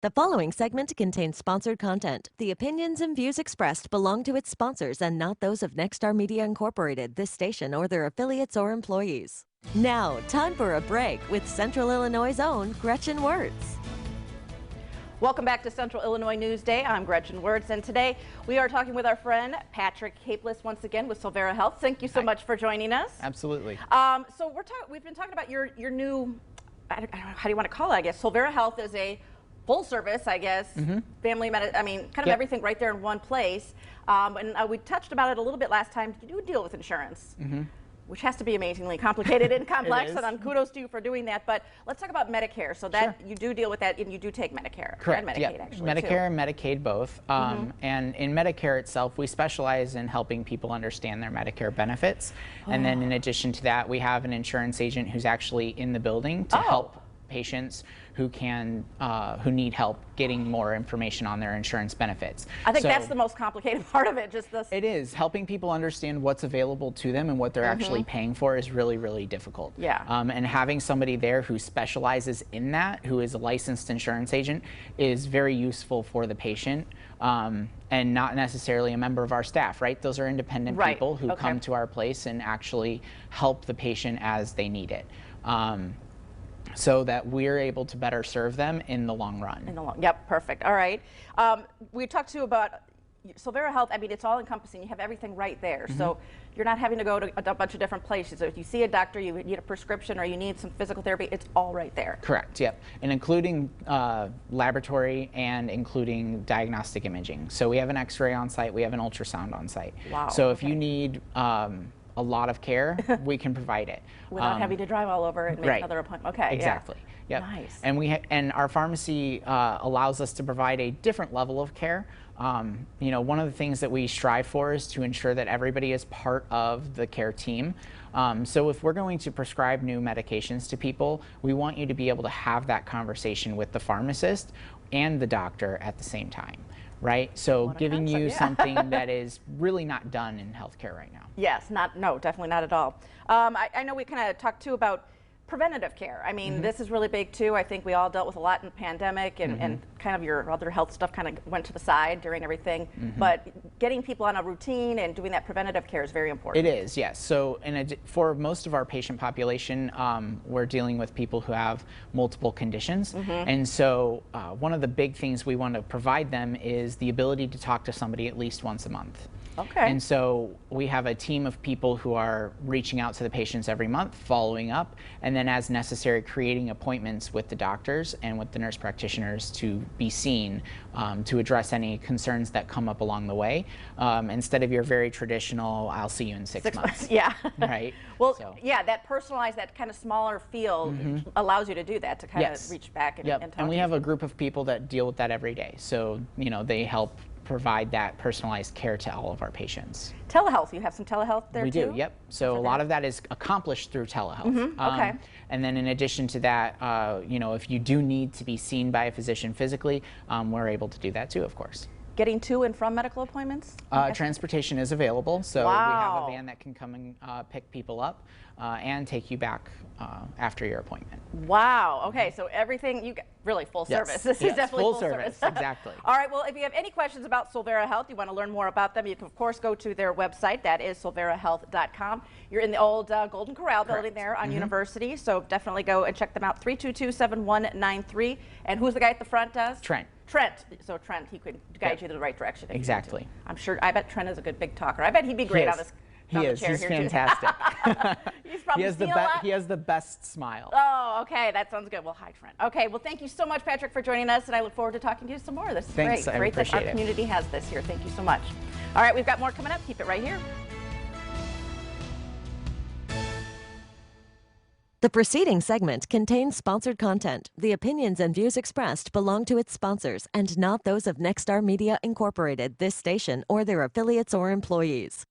The following segment contains sponsored content. The opinions and views expressed belong to its sponsors and not those of Nexstar Media Incorporated, this station, or their affiliates or employees. Now, time for a break with Central Illinois' own Gretchen Wirtz. Welcome back to Central Illinois Newsday. I'm Gretchen Wirtz, and today we are talking with our friend Patrick Capeless once again with Solvera Health. Thank you so much for joining us. Absolutely. So we've been talking about your new, I don't know, how do you want to call it? I guess Solvera Health is a full service, I guess, family medicine, I mean, kind of everything right there in one place. And we touched about it a little bit last time. You do deal with insurance, which has to be amazingly complicated and complex, and kudos to you for doing that. But let's talk about Medicare. So that you do deal with that, and you do take Medicare. Correct. And Medicaid, actually, Medicare and Medicaid both. And in Medicare itself, we specialize in helping people understand their Medicare benefits. And then in addition to that, we have an insurance agent who's actually in the building to help patients who need help getting more information on their insurance benefits. I think that's the most complicated part of it. Just this. It is. Helping people understand what's available to them and what they're actually paying for is really, really difficult. Yeah. And having somebody there who specializes in that, who is a licensed insurance agent, is very useful for the patient. And not necessarily a member of our staff, right? Those are independent people who come to our place and actually help the patient as they need it. So that we're able to better serve them in the long run. Yep, perfect. All right. We talked to you about Solvera Health. I mean, it's all encompassing. You have everything right there. So you're not having to go to a bunch of different places. So if you see a doctor, you need a prescription, or you need some physical therapy, it's all right there. Correct, yep. And including laboratory and including diagnostic imaging. So we have an x-ray on site, we have an ultrasound on site. Wow. So if you need a lot of care, we can provide it without having to drive all over and make another appointment. Okay, exactly. Yeah. Yep. Nice. And and our pharmacy allows us to provide a different level of care. You know, one of the things that we strive for is to ensure that everybody is part of the care team. So if we're going to prescribe new medications to people, we want you to be able to have that conversation with the pharmacist and the doctor at the same time. Right? So giving you something that is really not done in healthcare right now. Yes, no, definitely not at all. I know we kind of talked too about preventative care. I mean, this is really big too. I think we all dealt with a lot in the pandemic, and kind of your other health stuff kind of went to the side during everything. But getting people on a routine and doing that preventative care is very important. It is, yes. So for most of our patient population, we're dealing with people who have multiple conditions. And so one of the big things we want to provide them is the ability to talk to somebody at least once a month. Okay. And so we have a team of people who are reaching out to the patients every month, following up, and then as necessary, creating appointments with the doctors and with the nurse practitioners to be seen to address any concerns that come up along the way. Instead of your very traditional, I'll see you in 6 months. Yeah. Right? Well, yeah, that personalized, that kind of smaller field allows you to do that, to kind of reach back and talk and we have a group of people that deal with that every day. So, you know, they help provide that personalized care to all of our patients. Telehealth, you have some telehealth there too? We do, yep. So a lot of that is accomplished through telehealth. And then in addition to that, you know, if you do need to be seen by a physician physically, we're able to do that too, of course. Getting to and from medical appointments? Transportation is available, so we have a van that can come and pick people up and take you back after your appointment. Wow, okay, so everything, you get really full service. This is definitely full service. Exactly. All right, well, if you have any questions about Solvera Health, you want to learn more about them, you can of course go to their website, that is solverahealth.com. You're in the old Golden Corral building there on University, so definitely go and check them out, 322-7193. And who's the guy at the front desk? Trent. Trent. So Trent, he could guide you to the right direction. Exactly. I'm sure, I bet Trent is a good big talker. I bet he'd be great on this. He is. He's fantastic. He's probably he has the best smile. Oh, okay. That sounds good. Well, hi, Trent. Okay. Well, thank you so much, Patrick, for joining us, and I look forward to talking to you some more. This is Thanks, great. I Great that appreciate our it. community has this here. Thank you so much. All right, we've got more coming up. Keep it right here. The preceding segment contains sponsored content. The opinions and views expressed belong to its sponsors and not those of Nexstar Media Incorporated, this station, or their affiliates or employees.